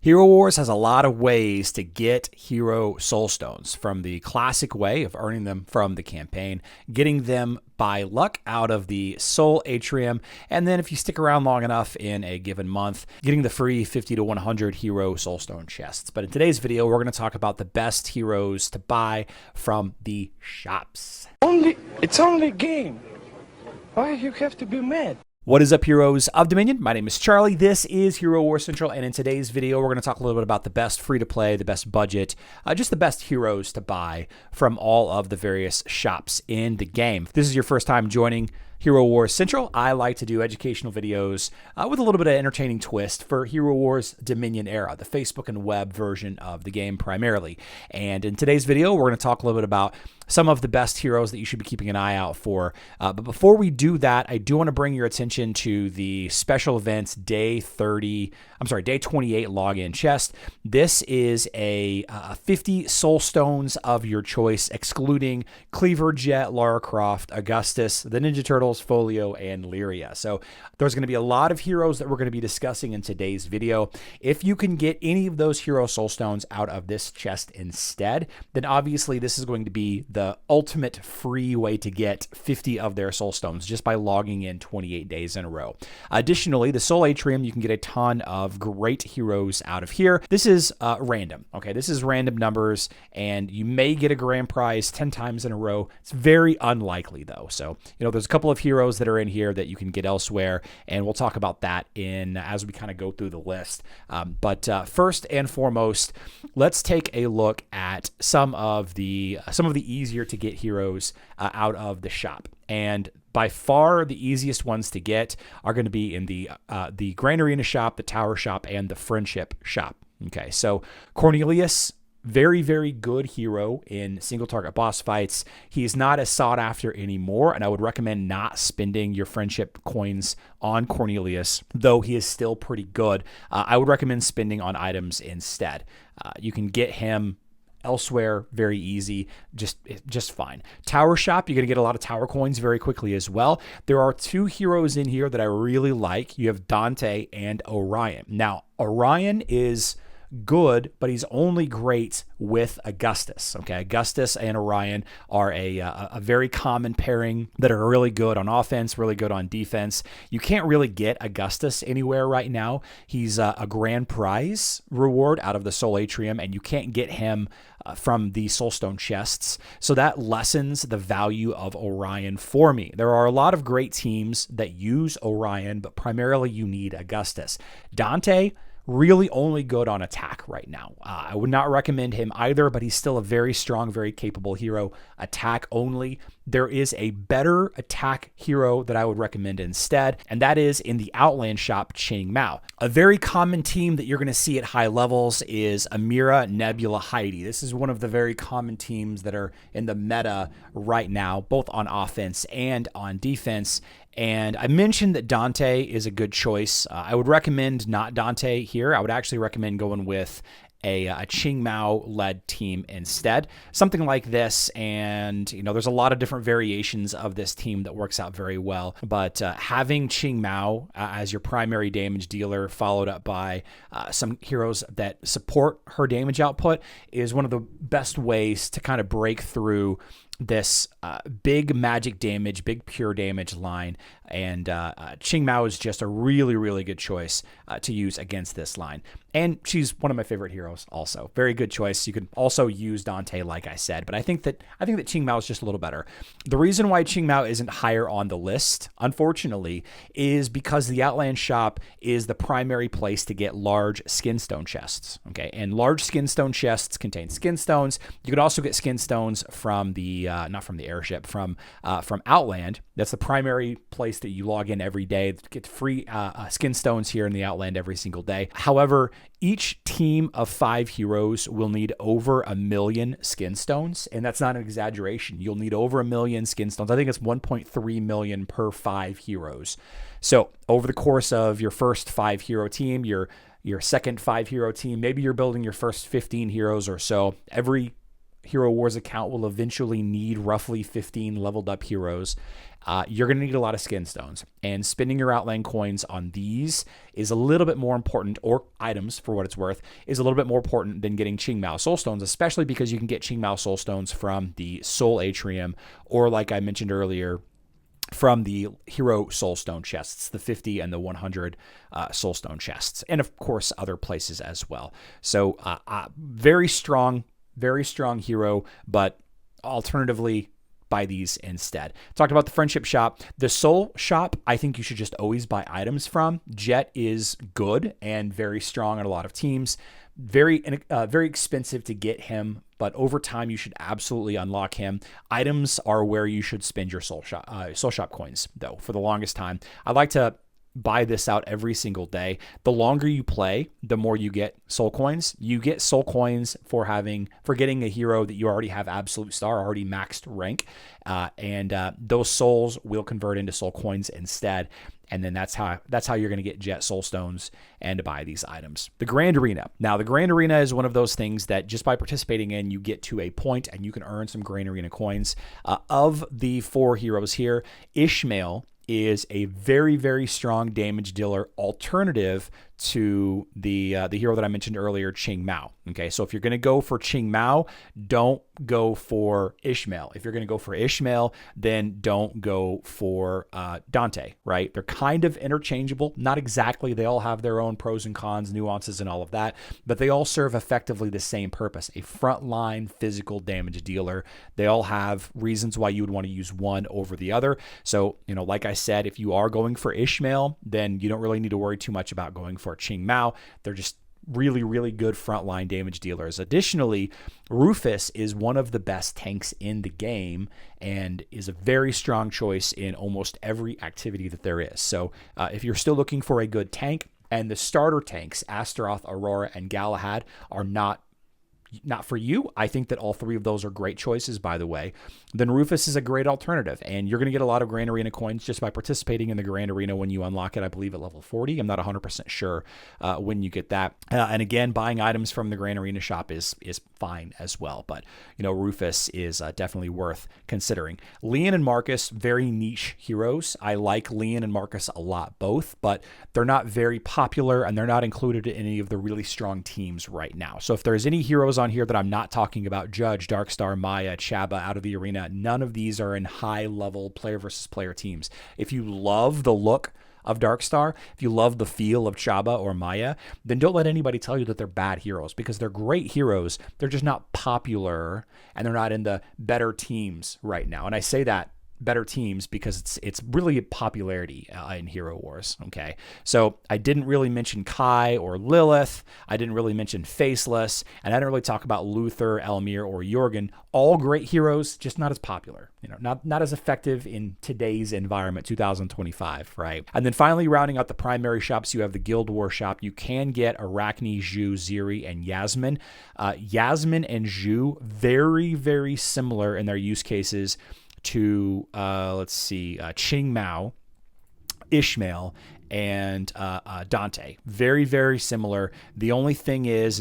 Hero Wars has a lot of ways to get hero soul stones, from the classic way of earning them from the campaign, getting them by luck out of the soul atrium, and then if you stick around long enough in a given month, getting the free 50 to 100 hero soulstone chests. But in today's video, we're going to talk about the best heroes to buy from the shops. It's only a game. Why you have to be mad? What is up, heroes of Dominion? My name is Charlie. This is Hero Wars Central, and in today's video, we're going to talk a little bit about the best free-to-play, the best budget, just the best heroes to buy from all of the various shops in the game. If this is your first time joining Hero Wars Central, I like to do educational videos with a little bit of entertaining twist for Hero Wars Dominion era, the Facebook and web version of the game primarily. And in today's video, we're going to talk a little bit about some of the best heroes that you should be keeping an eye out for. But before we do that, I do want to bring your attention to the special events day 28 login chest. This is a 50 soul stones of your choice, excluding Cleaver, Jet, Lara Croft, Augustus, the Ninja Turtles, Folio, and Lyria. So there's going to be a lot of heroes that we're going to be discussing in today's video. If you can get any of those hero soul stones out of this chest instead, then obviously this is going to be the ultimate free way to get 50 of their soul stones just by logging in 28 days in a row. Additionally, the soul atrium, you can get a ton of great heroes out of here. This is random. Okay, this is random numbers, and you may get a grand prize 10 times in a row. It's very unlikely though. So, there's a couple of heroes that are in here that you can get elsewhere, and we'll talk about that as we kind of go through the list. But first and foremost, let's take a look at some of the easier to get heroes out of the shop. And by far the easiest ones to get are going to be in the Grand Arena shop, the Tower shop, and the Friendship shop. Okay, so Cornelius, very, very good hero in single target boss fights. He is not as sought after anymore, and I would recommend not spending your friendship coins on Cornelius, though he is still pretty good. I would recommend spending on items instead. You can get him elsewhere very easy, just fine. Tower shop, you're going to get a lot of tower coins very quickly as well. There are two heroes in here that I really like. You have Dante and Orion. Now, Orion is good, but he's only great with Augustus. Okay, Augustus and Orion are a very common pairing that are really good on offense, really good on defense. You can't really get Augustus anywhere right now. He's a grand prize reward out of the Soul Atrium, and you can't get him from the Soulstone chests. So that lessens the value of Orion for me. There are a lot of great teams that use Orion, but primarily you need Augustus. Dante, really only good on attack right now. I would not recommend him either, but he's still a very strong, very capable hero. Attack only. There is a better attack hero that I would recommend instead, and that is in the Outland shop, Ching Mao. A very common team that you're going to see at high levels is Amira, Nebula, Heidi. This is one of the very common teams that are in the meta right now, both on offense and on defense. And I mentioned that Dante is a good choice. I would recommend not Dante here. I would actually recommend going with a Ching Mao led team instead, something like this. And there's a lot of different variations of this team that works out very well, but having Ching Mao as your primary damage dealer, followed up by some heroes that support her damage output, is one of the best ways to kind of break through this big magic damage, big pure damage line. And Ching Mao is just a really, really good choice to use against this line. And she's one of my favorite heroes also. Very good choice. You could also use Dante, like I said, but I think that Ching Mao is just a little better. The reason why Ching Mao isn't higher on the list, unfortunately, is because the Outland shop is the primary place to get large skin stone chests. Okay, and large skin stone chests contain skin stones. You could also get skin stones from the not from the airship, from Outland. That's the primary place that you log in every day. Get free skin stones here in the Outland every single day. However, each team of 5 heroes will need over 1 million skin stones, and that's not an exaggeration. You'll need over 1 million skin stones. I think it's 1.3 million per 5 heroes. So over the course of your first 5 hero team, your second 5 hero team, maybe you're building your first 15 heroes or so. Every Hero Wars account will eventually need roughly 15 leveled up heroes. You're going to need a lot of skin stones, and spending your outland coins on these is a little bit more important, or items for what it's worth, is a little bit more important than getting Qingmao Soul Stones, especially because you can get Qingmao Soul Stones from the Soul Atrium, or like I mentioned earlier, from the Hero Soulstone chests, the 50 and the 100 Soulstone chests, and of course other places as well. So very strong hero, but alternatively, buy these instead. Talked about the friendship shop. The soul shop, I think you should just always buy items from. Jet is good and very strong on a lot of teams. Very expensive to get him, but over time you should absolutely unlock him. Items are where you should spend your soul shop coins, though, for the longest time. I like to buy this out every single day. The longer you play, the more you get soul coins. You get soul coins for getting a hero that you already have absolute star, already maxed rank, and those souls will convert into soul coins instead. And then that's how you're going to get Jet Soul Stones and to buy these items. The Grand Arena. Now, the Grand Arena is one of those things that just by participating in, you get to a point and you can earn some Grand Arena coins. Of the 4 heroes here, Ishmael is a very, very strong damage dealer alternative to the hero that I mentioned earlier, Qingmao. Okay, so if you're going to go for Qingmao, don't go for Ishmael. If you're going to go for Ishmael, then don't go for Dante, right? They're kind of interchangeable. Not exactly. They all have their own pros and cons, nuances, and all of that, but they all serve effectively the same purpose, a frontline physical damage dealer. They all have reasons why you would want to use one over the other. So, like I said, if you are going for Ishmael, then you don't really need to worry too much about going for Qingmao. They're just really, really good frontline damage dealers. Additionally, Rufus is one of the best tanks in the game and is a very strong choice in almost every activity that there is. So if you're still looking for a good tank, and the starter tanks, Astaroth, Aurora, and Galahad, are not for you, I think that all 3 of those are great choices, by the way, then Rufus is a great alternative. And you're going to get a lot of Grand Arena coins just by participating in the Grand Arena when you unlock it, I believe at level 40. I'm not 100% sure when you get that. And again, buying items from the Grand Arena shop is fine as well. But, Rufus is definitely worth considering. Leon and Marcus, very niche heroes. I like Leon and Marcus a lot, both, but they're not very popular and they're not included in any of the really strong teams right now. So if there's any heroes on here that I'm not talking about, Judge, Darkstar, Maya, Chaba, Out of the Arena, none of these are in high-level player versus player teams. If you love the look of Darkstar, if you love the feel of Chaba or Maya, then don't let anybody tell you that they're bad heroes, because they're great heroes. They're just not popular, and they're not in the better teams right now. And I say that better teams because it's really a popularity in Hero Wars. Okay, so I didn't really mention Kai or Lilith. I didn't really mention Faceless, and I didn't really talk about Luther, Elmir, or Jorgen. All great heroes, just not as popular. Not as effective in today's environment, 2025, right? And then finally, rounding out the primary shops, you have the Guild War shop. You can get Arachne, Zhu, Ziri, and Yasmin. Yasmin and Zhu, very, very similar in their use cases to Qingmao, Ishmael, and Dante. Very, very similar. The only thing is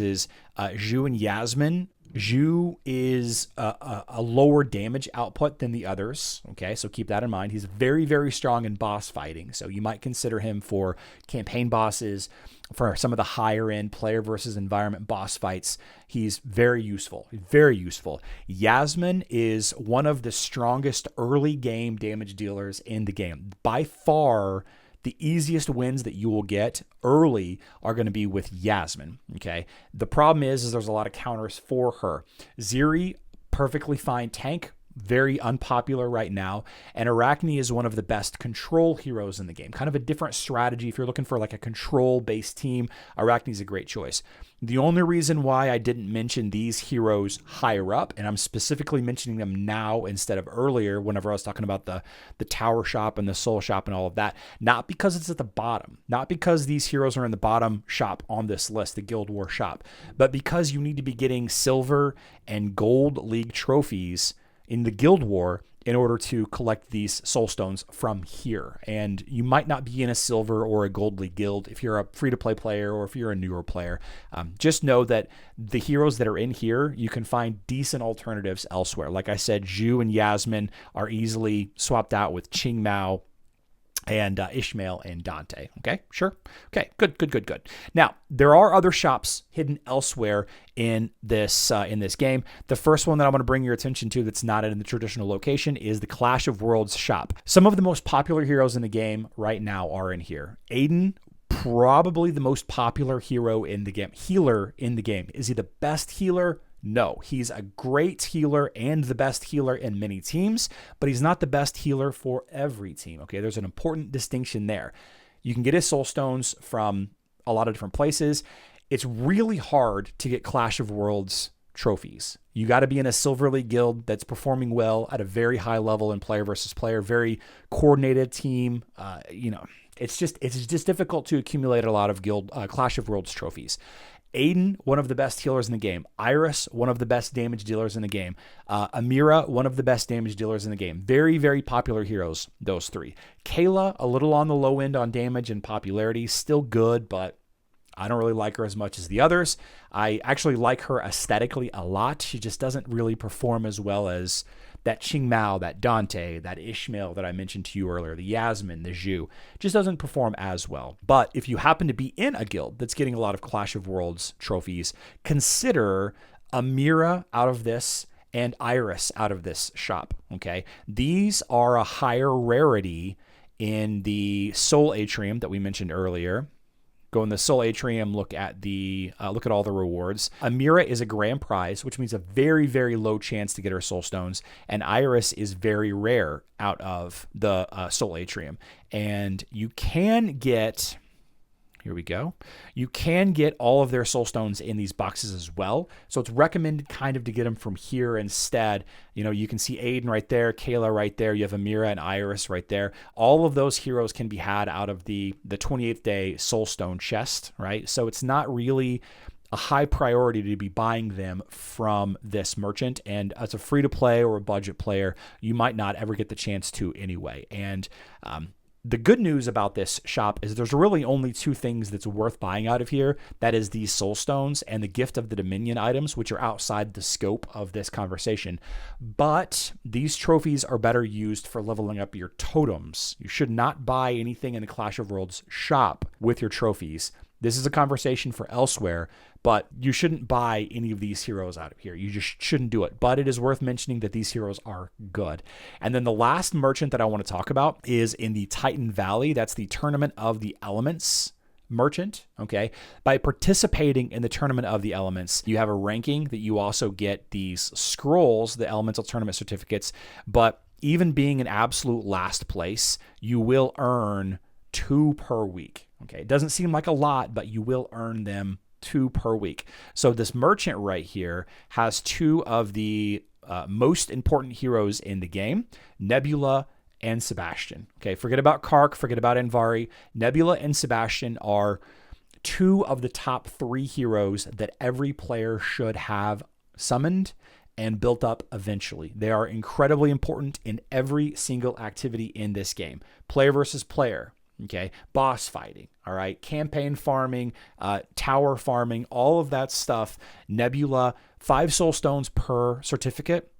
Zhu and Yasmin. Zhu is a lower damage output than the others. Okay, so keep that in mind. He's very, very strong in boss fighting, so you might consider him for campaign bosses, for some of the higher end player versus environment boss fights. He's very useful, very useful. Yasmin is one of the strongest early game damage dealers in the game. By far, the easiest wins that you will get early are going to be with Yasmin. Okay. The problem is there's a lot of counters for her. Ziri, perfectly fine tank, very unpopular right now. And Arachne is one of the best control heroes in the game. Kind of a different strategy. If you're looking for like a control-based team, Arachne is a great choice. The only reason why I didn't mention these heroes higher up, and I'm specifically mentioning them now instead of earlier whenever I was talking about the tower shop and the soul shop and all of that, not because it's at the bottom, not because these heroes are in the bottom shop on this list, the Guild War shop, but because you need to be getting silver and gold league trophies in the Guild War in order to collect these soul stones from here. And you might not be in a silver or a gold league guild if you're a free-to-play player or if you're a newer player. Just know that the heroes that are in here, you can find decent alternatives elsewhere. Like I said, Zhu and Yasmin are easily swapped out with Qing Mao and Ishmael and Dante. Okay, sure. Okay, good. Now, there are other shops hidden elsewhere in this game. The first one that I want to bring your attention to that's not in the traditional location is the Clash of Worlds shop. Some of the most popular heroes in the game right now are in here. Aiden, probably the most popular hero in the game. Healer in the game. Is he the best healer? No, he's a great healer and the best healer in many teams, but he's not the best healer for every team. Okay, there's an important distinction there. You can get his soul stones from a lot of different places. It's really hard to get Clash of Worlds trophies. You got to be in a Silver League guild that's performing well at a very high level in player versus player, very coordinated team. It's just difficult to accumulate a lot of Clash of Worlds trophies. Aiden, one of the best healers in the game. Iris, one of the best damage dealers in the game. Amira, one of the best damage dealers in the game. Very, very popular heroes, those three. Kayla, a little on the low end on damage and popularity. Still good, but I don't really like her as much as the others. I actually like her aesthetically a lot. She just doesn't really perform as well as that Qing Mao, that Dante, that Ishmael that I mentioned to you earlier, the Yasmin, the Zhu, just doesn't perform as well. But if you happen to be in a guild that's getting a lot of Clash of Worlds trophies, consider Amira out of this and Iris out of this shop, okay? These are a higher rarity in the Soul Atrium that we mentioned earlier. Go in the Soul Atrium, look at all the rewards. Amira is a grand prize, which means a very, very low chance to get her soul stones. And Iris is very rare out of the Soul Atrium. And you can get... Here we go. You can get all of their soul stones in these boxes as well. So it's recommended kind of to get them from here instead. You know, you can see Aiden right there, Kayla right there. You have Amira and Iris right there. All of those heroes can be had out of the 28th day soul stone chest, right? So it's not really a high priority to be buying them from this merchant. And as a free to play or a budget player, you might not ever get the chance to anyway. And, the good news about this shop is there's really only two things that's worth buying out of here. That is these soul stones and the gift of the Dominion items, which are outside the scope of this conversation. But these trophies are better used for leveling up your totems. You should not buy anything in the Clash of Worlds shop with your trophies. This is a conversation for elsewhere, but you shouldn't buy any of these heroes out of here. You just shouldn't do it. But it is worth mentioning that these heroes are good. And then the last merchant that I want to talk about is in the Titan Valley. That's the Tournament of the Elements merchant. Okay. By participating in the Tournament of the Elements, you have a ranking that you also get these scrolls, the Elemental Tournament certificates. But even being in absolute last place, you will earn 2 per week. Okay, it doesn't seem like a lot, but you will earn them 2 per week. So this merchant right here has 2 of the most important heroes in the game, Nebula and Sebastian. Okay, forget about Kark, forget about Anvari. Nebula and Sebastian are 2 of the top 3 heroes that every player should have summoned and built up eventually. They are incredibly important in every single activity in this game. Player versus player. Okay, boss fighting, all right, campaign farming, tower farming, all of that stuff. Nebula, 5 soul stones per certificate.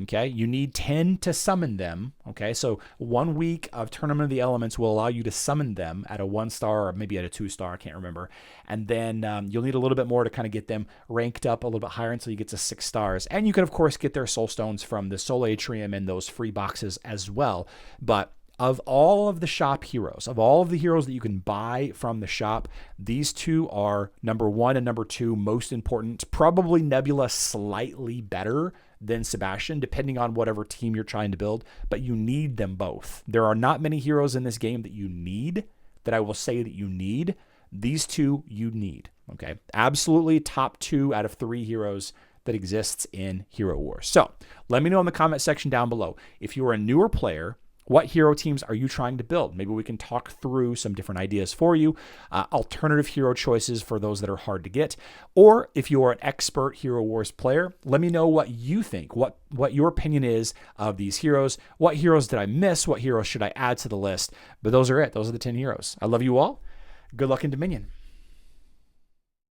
Okay, you need 10 to summon them. Okay, so 1 week of Tournament of the Elements will allow you to summon them at a 1-star or maybe at a 2-star, I can't remember. And then you'll need a little bit more to kind of get them ranked up a little bit higher until you get to 6 stars. And you can, of course, get their soul stones from the Soul Atrium and those free boxes as well. But of all of the shop heroes, of all of the heroes that you can buy from the shop, these 2 are number 1 and number 2 most important. Probably Nebula slightly better than Sebastian, depending on whatever team you're trying to build, but you need them both. There are not many heroes in this game that you need, that I will say that you need. These 2 you need, okay? Absolutely top 2 out of 3 heroes that exists in Hero Wars. So let me know in the comment section down below. If you are a newer player, What hero teams are you trying to build? Maybe we can talk through some different ideas for you, alternative hero choices for those that are hard to get. Or if you're an expert Hero Wars player, let me know what you think, what your opinion is of these heroes. What heroes did I miss? What heroes should I add to the list? But those are it. Those are the 10 heroes. I love you all. Good luck in Dominion.